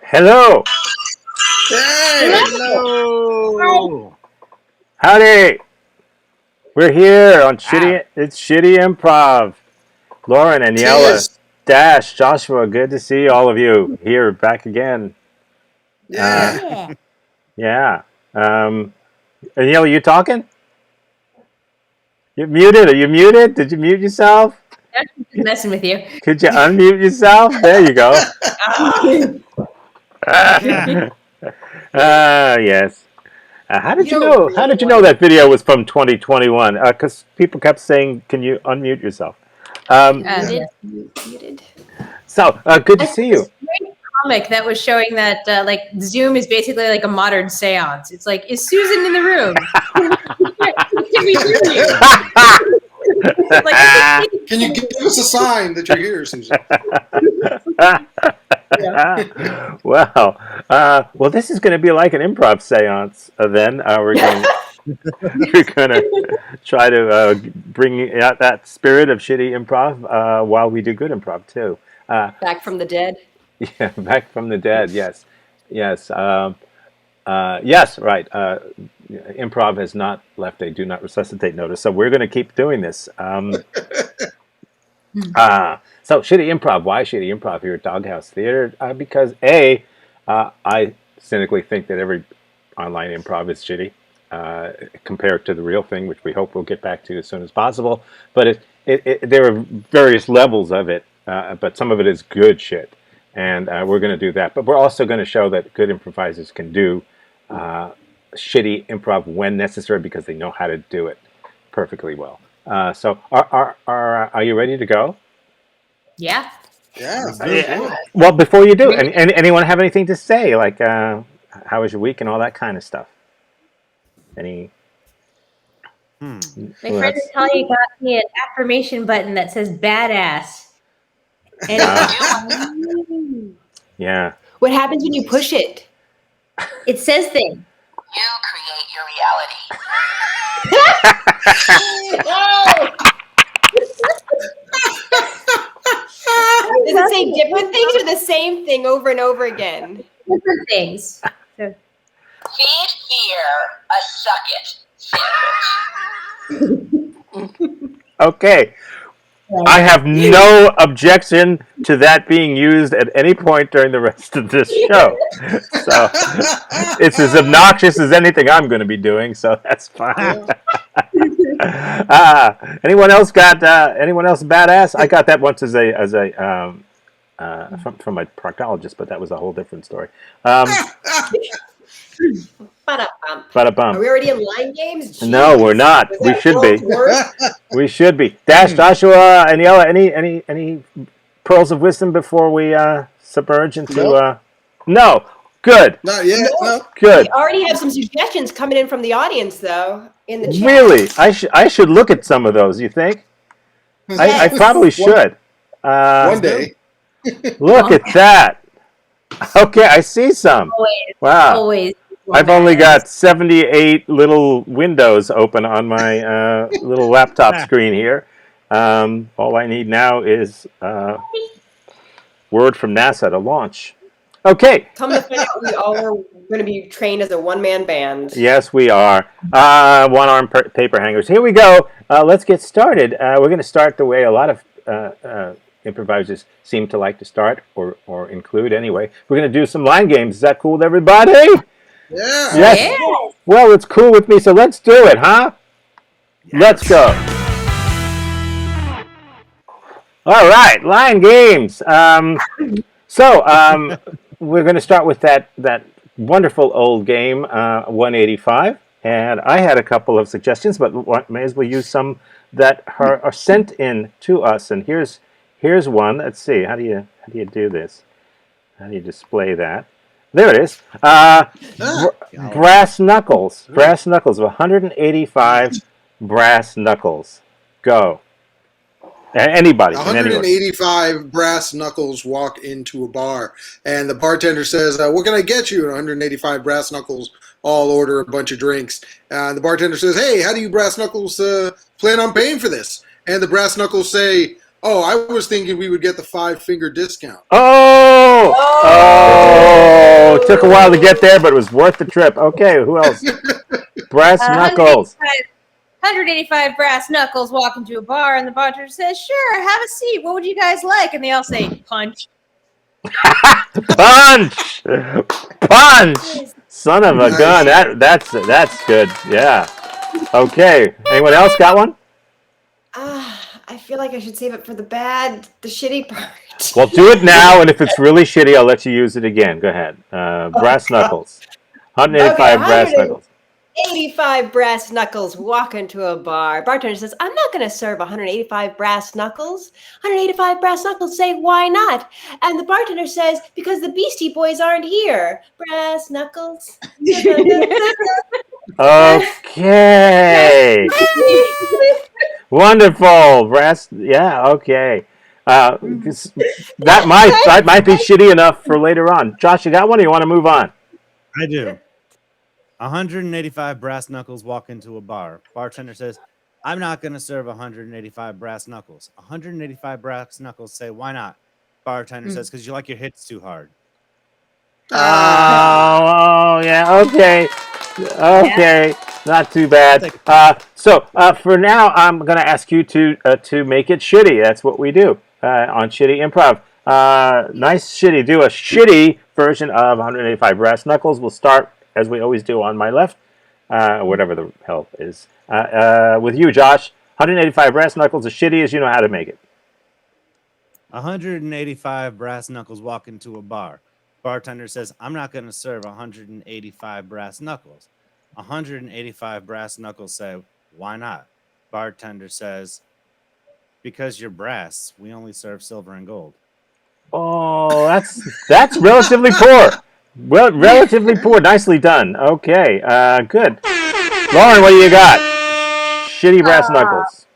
Hello. Hey! Hello. Howdy. We're here on Ah, It's Shitty Improv. Lauren and Yella, Tis. Dash, Joshua, good to see all of you here back again. Uh, Yeah. Yeah. yeah. Um, and Yella, you talking? You muted? Are you muted? Did you mute yourself? I'm just messing with you. Could you unmute yourself? There you go. Yes. How did You you don't know? How really did you want know to. that video was from 2021? Because people kept saying, "Can you unmute yourself?" Um, Yeah. Muted. Good to I saw see this you. great comic that was showing that like Zoom is basically like a modern seance. It's like, is Susan in the room? Can we hear you? Like, I think Can you give us a sign that you're here, Susan? yeah. Well, this is going to be like an improv seance. Then we're going to try to bring out that spirit of shitty improv while we do good improv too. Back from the dead. Yeah, back from the dead. Yes, yes, yes. Right. Improv has not left a do not resuscitate notice, so we're going to keep doing this. So shitty improv. Why shitty improv here at Doghouse Theater? Because I cynically think that every online improv is shitty compared to the real thing, which we hope we'll get back to as soon as possible. But there are various levels of it, but some of it is good shit, and we're going to do that. But we're also going to show that good improvisers can do shitty improv when necessary because they know how to do it perfectly well. So are you ready to go? Yeah. Yeah, let's do let's it. do it. Well, before you do, anyone have anything to say? Like, how was your week and all that kind of stuff? Any? Hmm. My Well, friend that's Natalia got me an affirmation button that says badass. And yeah. What happens when you push it? it says things. You create your reality. Does it say different things or the same thing over and over again? Different things. So, Feed fear a suck it sandwich. Okay. I have no objection to that being used at any point during the rest of this show. So it's as obnoxious as anything I'm going to be doing. So that's fine. Anyone else got? Anyone else badass? I got that once as a from my proctologist, but that was a whole different story. Ba-da-bum. Bada Are bum. we already in line games? No, we're Jeez. not. Was We that should world's be. worst? We should be. Dash, Joshua, and Yella. Any pearls of wisdom before we submerge into? Nope. No. Good. Not yet. No. Good. We already have some suggestions coming in from the audience, though, in the chat. Really, I should look at some of those. You think? I Yes. probably should. One day. Look at that. Okay, I see some. always, Wow. always. I've only got 78 little windows open on my little laptop screen here. All I need now is word from NASA to launch. Okay. Come to find out, we all are going to be trained as a one-man band. Yes, we are. One-arm paper hangers. Here we go. Let's get started. We're going to start the way a lot of improvisers seem to like to start, or include anyway. We're going to do some line games. Is that cool with everybody? Yeah. Yes. Yeah. Well, it's cool with me, so let's do it, huh? Let's go. All right, line games. We're going to start with that wonderful old game, 185. And I had a couple of suggestions, but may as well use some that are sent in to us. And here's one. Let's see. How do you do this? How do you display that? There it is. Brass knuckles. Brass knuckles. 185 brass knuckles. Go. Anybody. 185 brass knuckles walk into a bar, and the bartender says, "What can I get you?" And 185 brass knuckles all order a bunch of drinks. The bartender says, "Hey, how do you brass knuckles plan on paying for this?" And the brass knuckles say, Oh, I was thinking we would get the 5-finger discount. Oh, took a while to get there, but it was worth the trip. Okay, who else? Brass knuckles. 185 brass knuckles walk into a bar, and the bartender says, "Sure, have a seat. What would you guys like?" And they all say, "Punch." Punch! Punch! Son of a gun. That's good. Yeah. Okay. Anyone else got one? I feel like I should save it for the shitty part. Well, do it now, and if it's really shitty, I'll let you use it again. Go ahead. Brass knuckles. 185 brass knuckles. 85 brass knuckles walk into a bar. Bartender says, "I'm not going to serve 185 brass knuckles." 185 brass knuckles say, "Why not?" And the bartender says, "Because the Beastie Boys aren't here." Brass knuckles. Okay. Wonderful. Brass. Yeah. Okay. That might be shitty enough for later on. Josh, you got one, or you want to move on? I do. 185 brass knuckles walk into a bar. Bartender says, "I'm not going to serve 185 brass knuckles." 185 brass knuckles say, "Why not?" Bartender says, "Because you like your hits too hard." Oh, yeah. Okay. Okay. Not too bad. So for now, I'm going to ask you to make it shitty. That's what we do on Shitty Improv. Nice shitty. Do a shitty version of 185 brass knuckles. We'll start, as we always do, on my left, whatever the hell is. With you, Josh. 185 brass knuckles, as shitty as you know how to make it. 185 brass knuckles walk into a bar. Bartender says, "I'm not going to serve 185 brass knuckles." 185 brass knuckles say, "Why not?" Bartender says, "Because you're brass. We only serve silver and gold." Oh, that's relatively poor. Well, relatively poor. Nicely done. Okay, good. Lauren, what do you got? Shitty brass knuckles.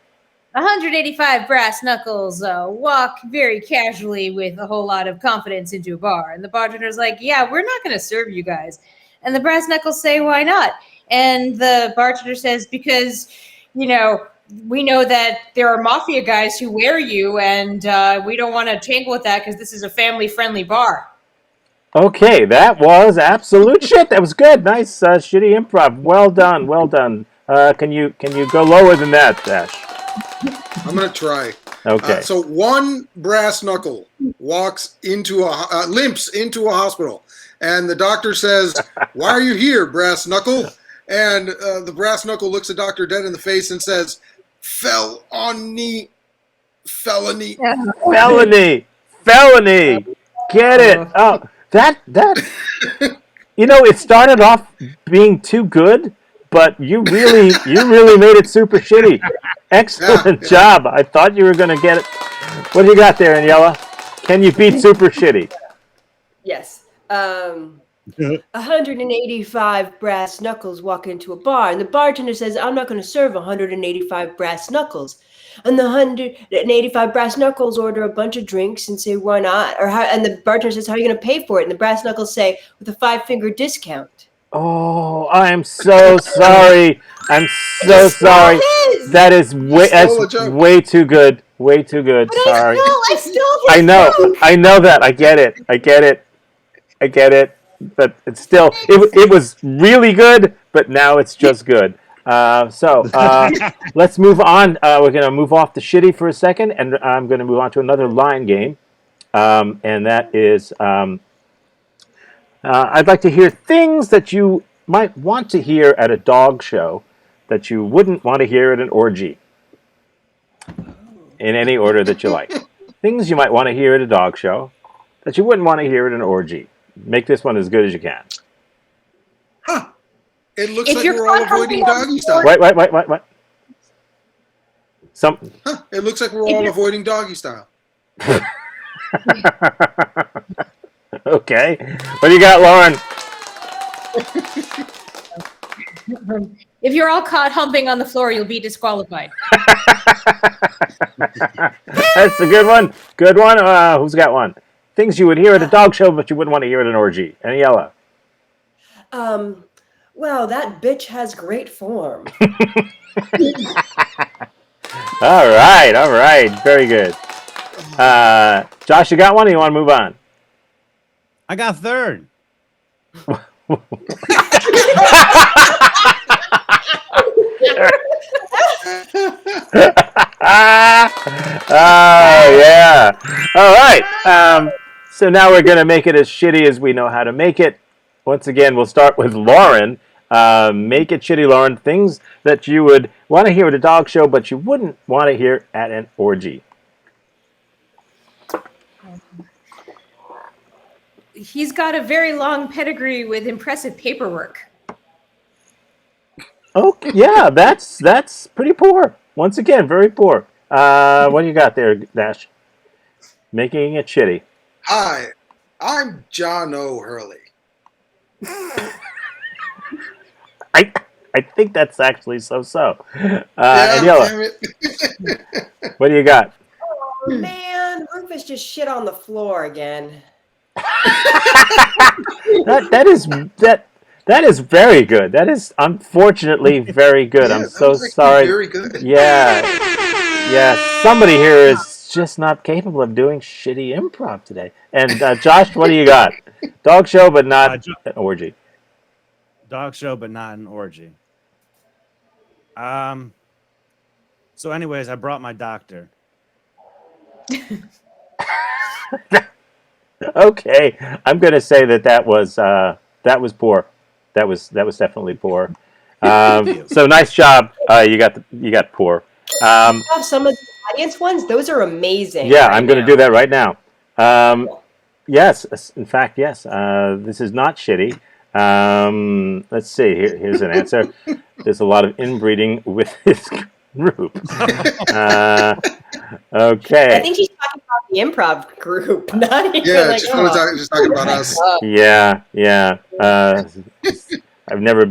185 brass knuckles walk very casually with a whole lot of confidence into a bar. And the bartender's like, "Yeah, we're not going to serve you guys." And the brass knuckles say, "Why not?" And the bartender says, "Because, we know that there are mafia guys who wear you, and we don't want to tangle with that because this is a family-friendly bar." Okay, that was absolute shit. That was good. Nice, shitty improv. Well done. Well done. Can you go lower than that, Ash? I'm going to try. Okay. So one brass knuckle limps into a hospital, and the doctor says, "Why are you here, brass knuckle?" And the brass knuckle looks the doctor dead in the face and says, "Felony." Felony. Get it? Oh, that. It started off being too good, but you really made it super shitty. Excellent job. I thought you were going to get it. What do you got there, Aniela? Can you beat super shitty? Yes. 185 brass knuckles walk into a bar, and the bartender says, "I'm not going to serve 185 brass knuckles." And the 185 brass knuckles order a bunch of drinks and say, "Why not?" And the bartender says, "How are you going to pay for it?" And the brass knuckles say, "With a 5-finger discount." Oh, I'm so sorry. I'm so sorry. That is way too good. Way too good. Sorry. I still I know that. I get it. But it's still, it was really good, but now it's just good. So let's move on. We're going to move off the shitty for a second, and I'm going to move on to another line game. And that is, I'd like to hear things that you might want to hear at a dog show that you wouldn't want to hear at an orgy. In any order that you like. Things you might want to hear at a dog show that you wouldn't want to hear at an orgy. Make this one as good as you can. Huh. It looks like we're all avoiding doggy style. What? It looks like we're all avoiding doggy style. Okay. What do you got, Lauren? If you're all caught humping on the floor, you'll be disqualified. That's a good one. Good one. Who's got one? Things you would hear at a dog show, but you wouldn't want to hear at an orgy. Aniela. Well, that bitch has great form. All right. Very good. Josh, you got one, or you want to move on? I got third. Oh, yeah. All right. So now we're going to make it as shitty as we know how to make it. Once again, we'll start with Lauren. Make it shitty, Lauren. Things that you would want to hear at a dog show, but you wouldn't want to hear at an orgy. He's got a very long pedigree with impressive paperwork. Oh, yeah, that's pretty poor. Once again, very poor. What do you got there, Dash? Making it shitty. Hi, I'm John O. Hurley. I think that's actually so. Yeah, And Yellow, damn it. what do you got? Oh man, Rufus just shit on the floor again. That is very good. That is unfortunately very good. Yeah, I'm that so was actually sorry. Very good. Yeah. Somebody here is just not capable of doing shitty improv today. And Josh, what do you got? Dog show, but not an orgy. Dog show, but not an orgy. So, anyways, I brought my doctor. Okay, I'm going to say that was poor. That was definitely poor. So nice job. You got poor. Some of the audience ones, those are amazing. Yeah, right I'm going to now. do that right now. Yes, in fact, yes. This is not shitty. Let's see. Here's an answer. There's a lot of inbreeding with this group. Okay. I think she's talking about the improv group, not even Yeah, like just talking about us. Yeah. I've never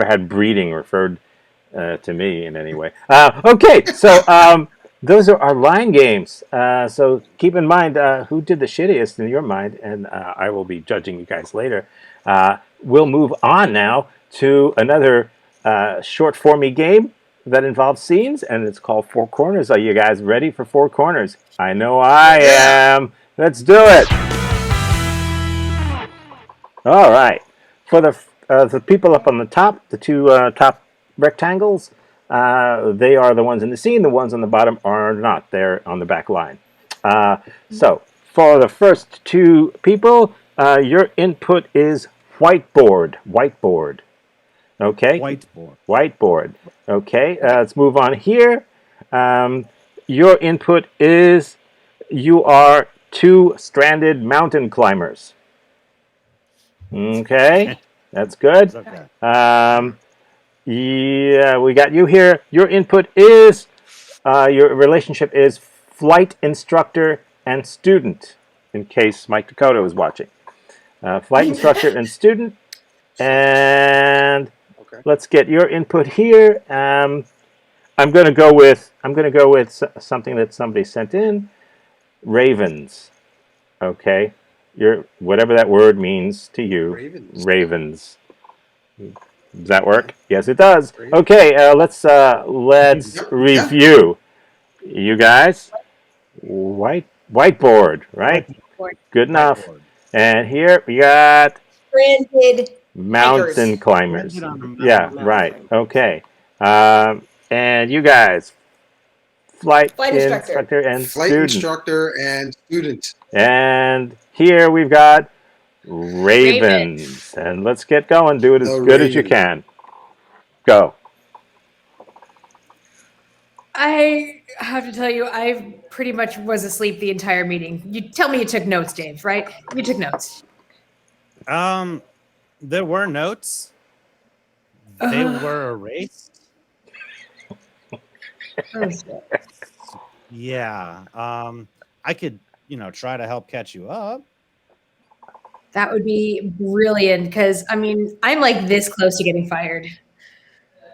had breeding referred to me in any way. Okay, so those are our line games. So keep in mind who did the shittiest in your mind, and I will be judging you guys later. We'll move on now to another short formy game that involves scenes, and it's called Four Corners. Are you guys ready for Four Corners? I know I am. Let's do it. All right. For the people up on the top, the two top rectangles, they are the ones in the scene. The ones on the bottom are not. They're on the back line. So for the first two people, your input is whiteboard. Okay. Whiteboard. Okay. Let's move on here. Your input is you are two stranded mountain climbers. Okay. That's good. Okay. Yeah, we got you here. Your input is your relationship is flight instructor and student, in case Mike Dakota was watching. Flight instructor and student. And let's get your input here. I'm going to go with something that somebody sent in. Ravens. Okay. Whatever that word means to you. Ravens. Does that work? Yes, it does. Okay, let's review. You guys, whiteboard, right? Good enough. And here we got stranded mountain climbers. Yeah, right. Okay. And you guys, flight instructor and student. And here we've got Ravens. And let's get going. Do it as good as you can. Go. I have to tell you, I pretty much was asleep the entire meeting. You tell me you took notes, Dave, right? You took notes. There were notes. They were erased. Yeah. I could, try to help catch you up. That would be brilliant because, I mean, I'm like this close to getting fired.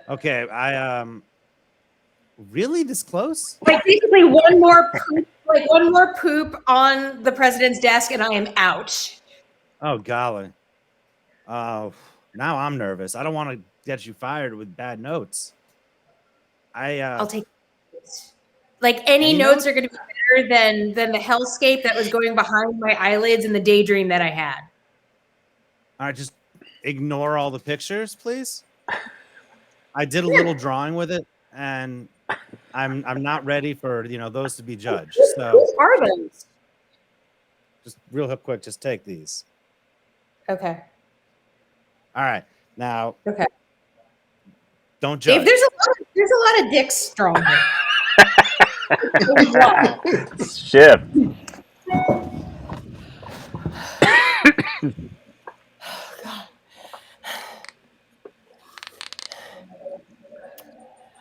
Okay, really this close? Like basically one more poop on the president's desk and I am out. Oh golly. Now I'm nervous. I don't want to get you fired with bad notes. I'll take it. Like any Any notes notes? are going to be better than the hellscape that was going behind my eyelids and the daydream that I had. All right, just ignore all the pictures, please. I did a little drawing with it, and I'm not ready for those to be judged. So What are those? just real quick, just take these. Okay. All right, now Okay. don't Dave, judge. there's a lot of dicks strong here. Shift.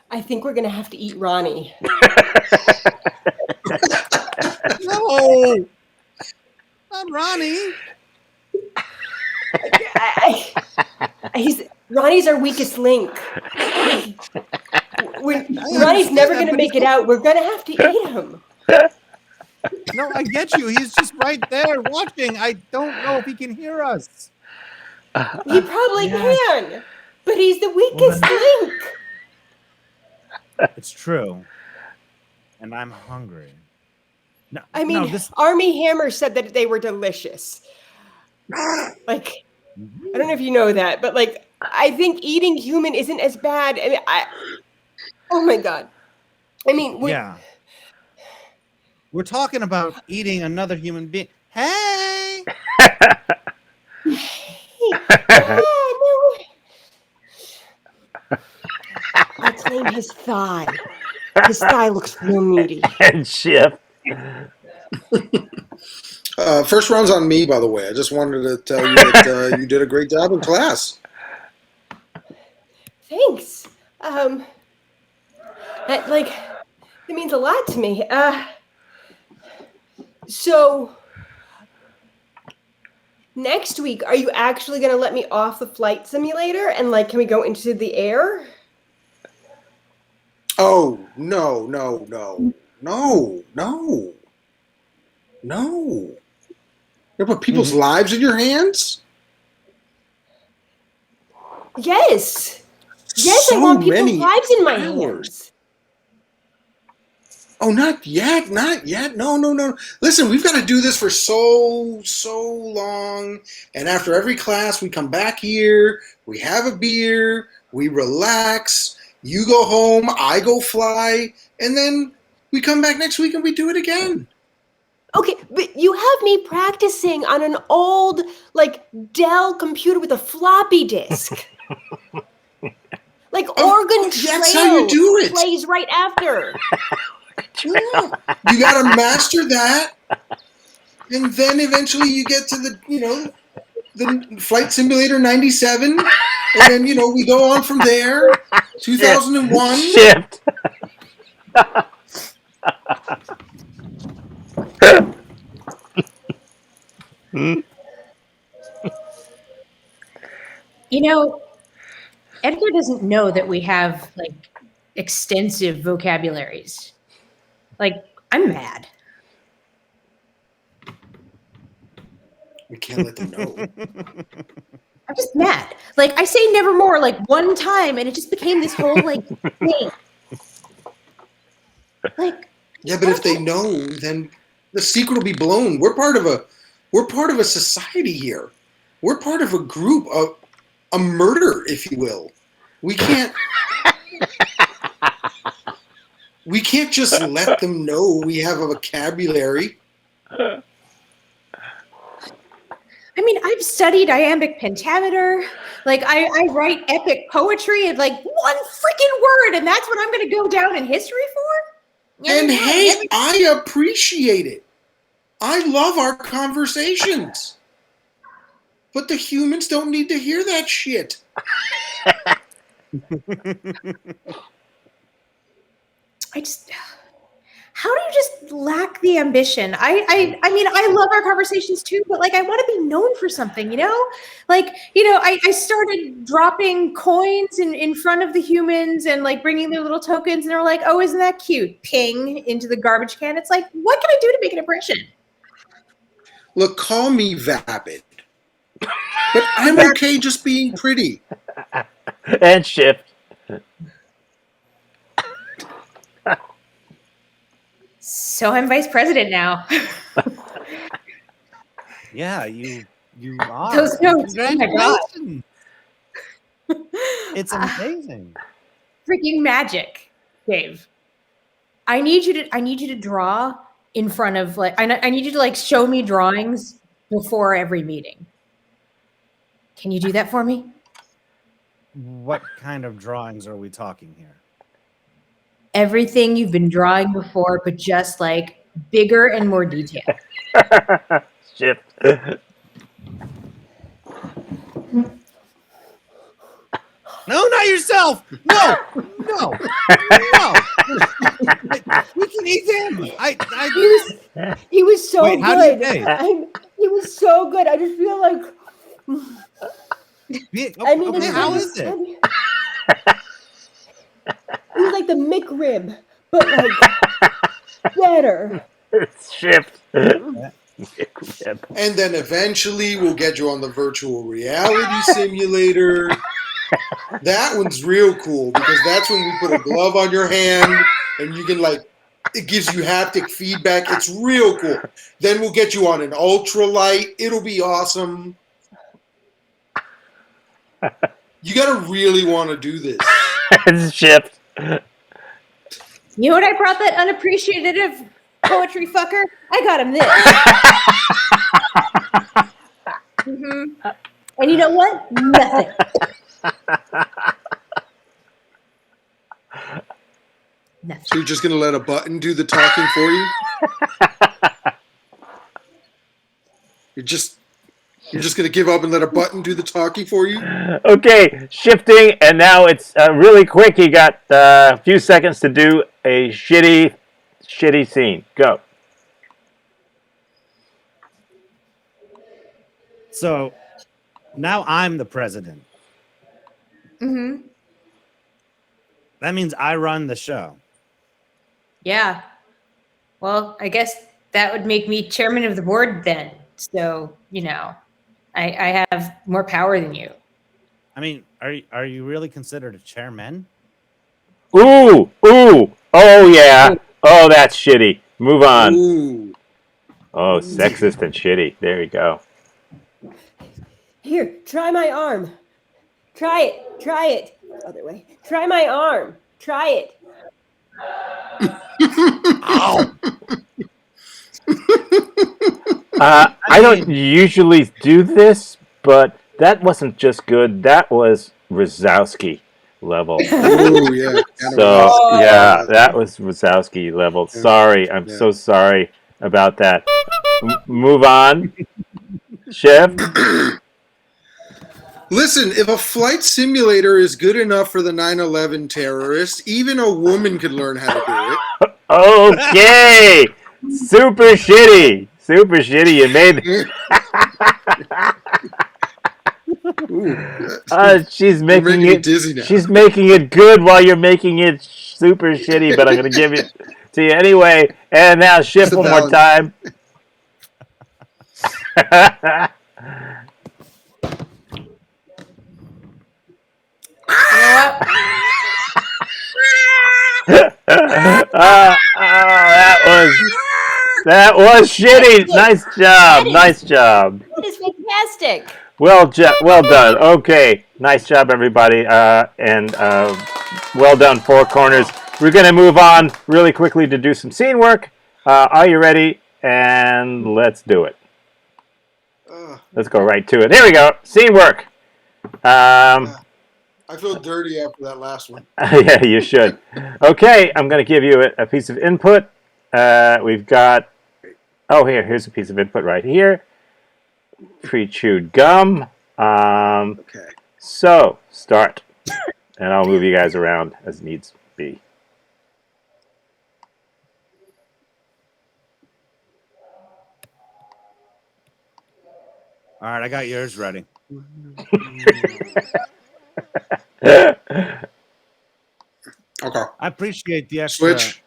I think we're gonna have to eat Ronnie. No, not Ronnie. Ronnie's our weakest link. Ronnie's never gonna make it out. We're gonna have to eat him. No, I get you. He's just right there watching. I don't know if he can hear us. He probably can, but he's the weakest link. It's true, and I'm hungry. No, I mean, no, this. Army Hammer said that they were delicious. Like, I don't know if you know that, but like, I think eating human isn't as bad. I mean, oh my God. I mean, we're talking about eating another human being. Hey! I claim his thigh. His thigh looks real meaty. And shift. First round's on me, by the way. I just wanted to tell you that you did a great job in class. Thanks. It means a lot to me. So next week, are you actually going to let me off the flight simulator and can we go into the air? Oh, no. You put people's lives in your hands? Yes. Yes, I want people's lives in my hands. Oh, not yet. No. Listen, we've got to do this for so long. And after every class, we come back here, we have a beer, we relax, you go home, I go fly, and then we come back next week and we do it again. Okay, but you have me practicing on an old, Dell computer with a floppy disk. Oregon Trail that's how you do it. Plays right after. Yeah. You got to master that, and then eventually you get to the Flight Simulator 97, and then we go on from there. 2001. Shift. Edgar doesn't know that we have extensive vocabularies. I'm mad. We can't let them know. I'm just mad. I say nevermore one time, and it just became this whole thing. Yeah, but if they know, then the secret will be blown. We're part of a society here. We're part of a group, a murder, if you will. We can't just let them know we have a vocabulary. I mean, I've studied iambic pentameter. I write epic poetry in one freaking word, and that's what I'm going to go down in history for? And hey, I appreciate it. I love our conversations. But the humans don't need to hear that shit. How do you just lack the ambition? I mean, I love our conversations too, but I want to be known for something, I started dropping coins in front of the humans and bringing their little tokens, and they're like, oh, isn't that cute? Ping into the garbage can. It's what can I do to make an impression? Look, call me vapid. But I'm okay just being pretty. And shift. So I'm vice president now. Yeah, you are. Those notes. Oh my God. Congratulations. It's amazing. Freaking magic, Dave. I need you to draw in front of I need you to like show me drawings before every meeting. Can you do that for me? What kind of drawings are we talking here? Everything you've been drawing before, but just like bigger and more detailed. Shit. No, not yourself. No. We can eat him. He was so Wait, how do you good. taste? He was so good. I just feel like. I mean, Okay, how is it? It was like the McRib, but like better. Shift. And then eventually we'll get you on the virtual reality simulator. That one's real cool because that's when we put a glove on your hand and you can it gives you haptic feedback. It's real cool. Then we'll get you on an ultralight. It'll be awesome. You gotta really want to do this. Shift. You know what I brought that unappreciative poetry fucker? I got him this. And you know what? Nothing. Nothing. So you're just gonna let a button do the talking for you? You're just gonna give up and let a button do the talking for you? Okay, shifting, and now it's really quick. You got a few seconds to do a shitty scene. Go. So now I'm the president. Mm-hmm. That means I run the show. Yeah. Well, I guess that would make me chairman of the board then. So, I have more power than you. I mean, are you really considered a chairman? Ooh. Oh, yeah. Oh, that's shitty. Move on. Ooh. Oh, sexist and shitty. There you go. Here, try my arm. Try it. Other way. Try my arm. Try it. Ow! I don't usually do this, but that wasn't just good. That was Wazowski level. Oh yeah. So yeah, that was Wazowski level. Sorry, I'm so sorry about that. Move on. Shift. Listen, if a flight simulator is good enough for the 9/11 terrorists, even a woman could learn how to do it. Okay. Super shitty. You made. She's making it dizzy now. She's making it good while you're making it super shitty, but I'm gonna give it to you anyway. And now shift one more time. That was shitty. Nice job. That is fantastic. Well done. Okay, nice job, everybody, and well done, Four Corners. We're gonna move on really quickly to do some scene work. Are you ready? And let's do it. Let's go right to it. Here we go. Scene work. I feel dirty after that last one. Yeah, you should. Okay, I'm going to give you a piece of input. We've got... Oh, here's a piece of input right here. Pre-chewed gum. Okay. So, start. And I'll move you guys around as needs be. All right, I got yours ready. Okay. I appreciate the extra. Switch.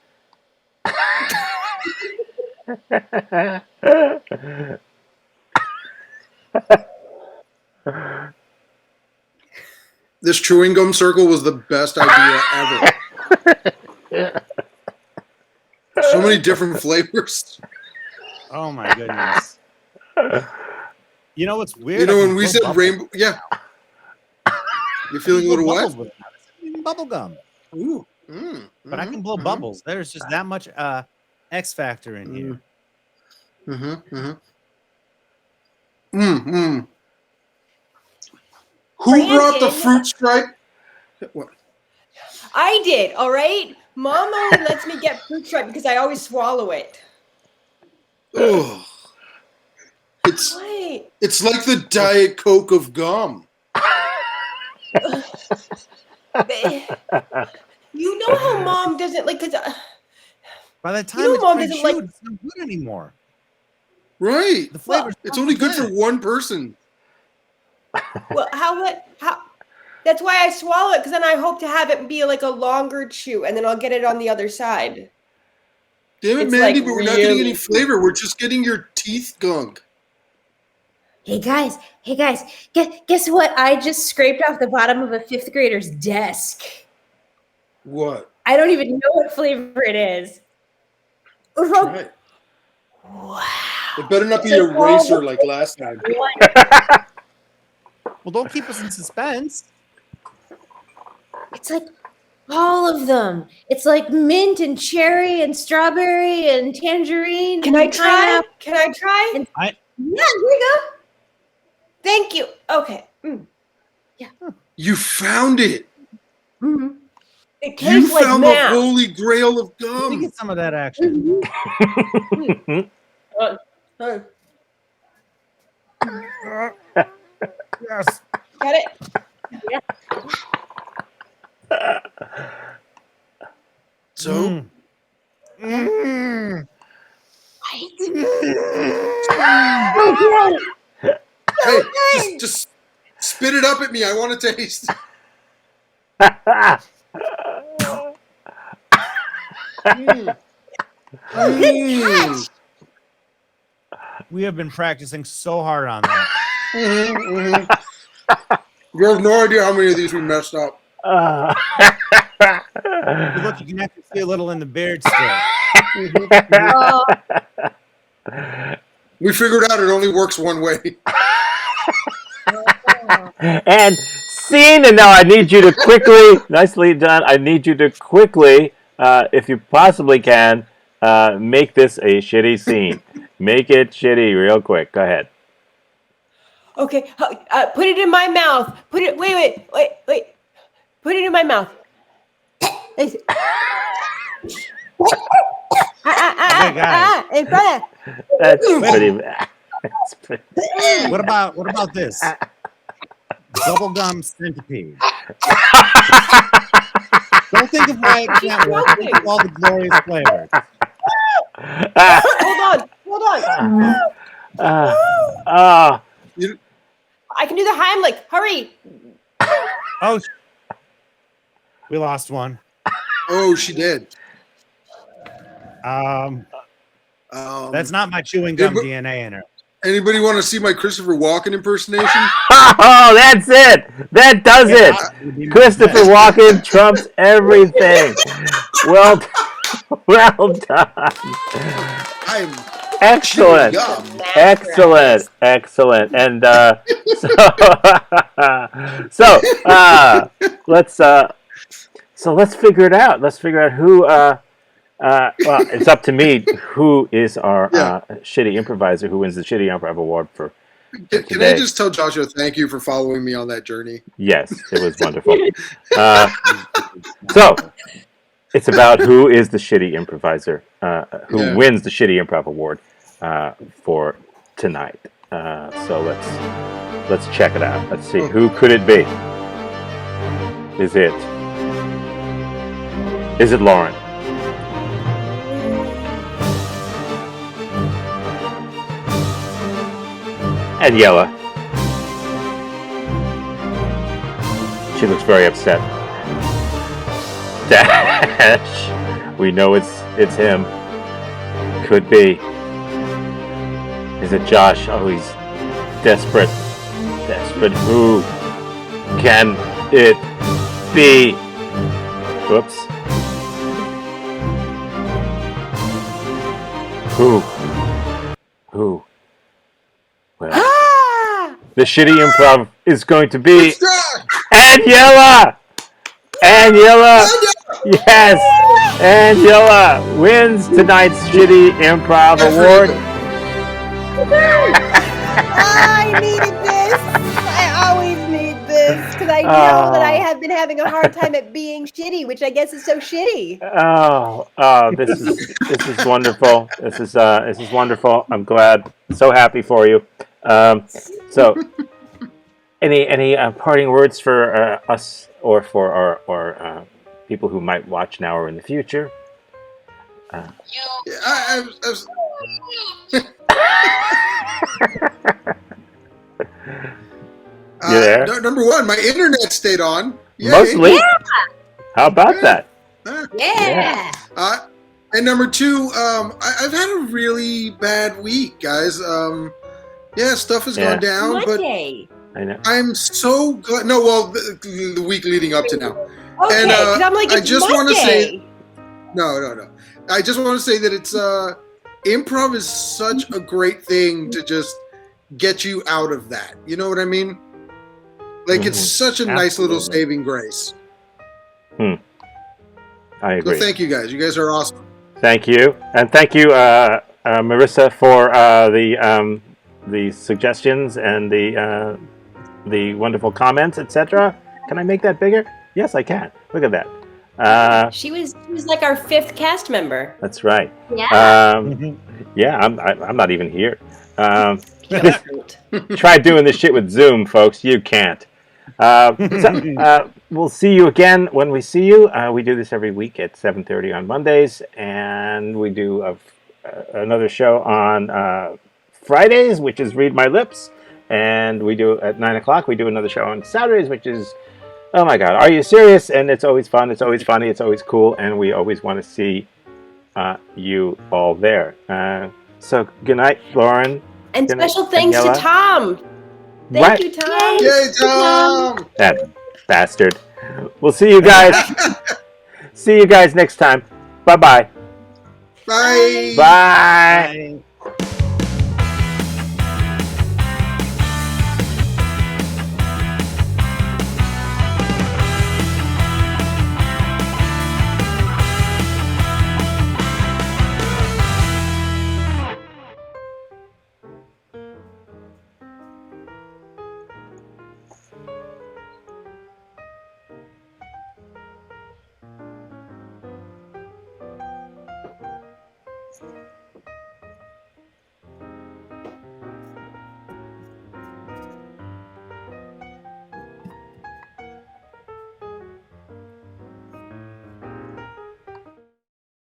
This chewing gum circle was the best idea ever. So many different flavors. Oh my goodness. You know what's weird? You know, I can when we blow said bubbles. rainbow, yeah. You're feeling a little Bubbles what? with it. Even bubble gum. Ooh. But I can blow bubbles. There's just that much X factor in here. Who brought the Brandon. fruit stripe? What? I did, all right? Mom only lets me get fruit stripe because I always swallow it. Oh. It's What? it's like the Diet Coke of gum. You know how Mom doesn't like, because By the time know it's Mom been doesn't like- chewed, it's not good anymore. Right. The flavor's It's only good for one person. well, how? That's why I swallow it, because then I hope to have it be like a longer chew, and then I'll get it on the other side. Damn it, It's Mandy, like but we're not getting any really- flavor. We're just getting your teeth gunk. Hey guys, guess what? I just scraped off the bottom of a fifth grader's desk. What? I don't even know what flavor it is. Try it. Wow. It better not be It's a like all racer the- like last time. Well, don't keep us in suspense. It's like all of them. It's like mint and cherry and strawberry and tangerine. Can I and try? pineapple. Can I try? Yeah, here you go. Thank you. Okay. You found it. Mhm. It You tastes like found the math. holy grail of Let me gum. get some of that action. Yes. Get it? So, Mm. hey, just spit it up at me. I want to taste. Mm. We have been practicing so hard on that. You have no idea how many of these we messed up. Look, you can actually see a little in the beard still. Oh, We figured out it only works one way. And scene, and now I need you to quickly, nicely done, I need you to quickly, if you possibly can, make this a shitty scene. Make it shitty real quick. Go ahead. Okay. Put it in my mouth. Put it. Wait. Put it in my mouth. That's pretty bad. That's pretty What about this? Bubblegum centipede. Don't think of why it can't work. Think of all the glorious flavors. Hold on. I can do the Heimlich. Hurry. Oh, we lost one. Oh, she did. That's not my chewing gum but- DNA in her. Anybody want to see my Christopher Walken impersonation? Oh, that's it. That does it. Christopher Walken trumps everything. Well, well done. I'm Excellent. gum. Excellent. And let's figure it out. Let's figure out who. Well, it's up to me. Who is our shitty improviser? Who wins the shitty improv award for Can today? I just tell Joshua thank you for following me on that journey? Yes, it was wonderful. So it's about who is the shitty improviser, who wins the shitty improv award for tonight. So let's check it out. Let's see, who could it be? Is it Lauren? And Yella. She looks very upset. Dash. We know it's him. Could be. Is it Josh? Oh, he's desperate. Desperate. Who can it be? Whoops. Who? Well, Ah! the shitty improv is going to be It's done. Aniela! Aniela! Yes! Aniela wins tonight's shitty improv Good for award. you. I needed this. I always need this because I know that I have been having a hard time at being shitty, which I guess is so shitty. This is wonderful. This is wonderful. I'm glad. So happy for you. So, any parting words for us or for our people who might watch now or in the future? You Yeah, I was- You there? Number one, my internet stayed on. Yay. Mostly. How about Yeah. that? Yeah. And number two, I've had a really bad week, guys. Stuff has Yeah. gone down, but Monday. I know. I'm so glad. No, well, the week leading up to now. Okay, And, 'cause I'm like, I it's just wanna say- Monday. No. I just want to say that it's improv is such a great thing to just get you out of that. You know what I mean? Like it's such a nice little Absolutely. saving grace. I So agree. thank you guys. You guys are awesome. Thank you, and thank you, Marissa, for the suggestions and the wonderful comments, etc. Can I make that bigger? Yes, I can. Look at that. She was like our 5th cast member. That's right. Yeah. Yeah, I'm not even here. Yeah. Try doing this shit with Zoom, folks. You can't. We'll see you again when we see you. We do this every week at 7:30 on Mondays, and we do another show on Fridays, which is Read My Lips, and we do at 9 o'clock. We do another show on Saturdays, which is, oh my God, Are You Serious? And it's always fun. It's always funny. It's always cool, and we always want to see you all there. So good night, Lauren. And Good night, special thanks Daniela. to Tom. Thank Right. you, Tom. Yay, Tom! That bastard. We'll see you guys. See you guys next time. Bye-bye. Bye. Bye. Bye.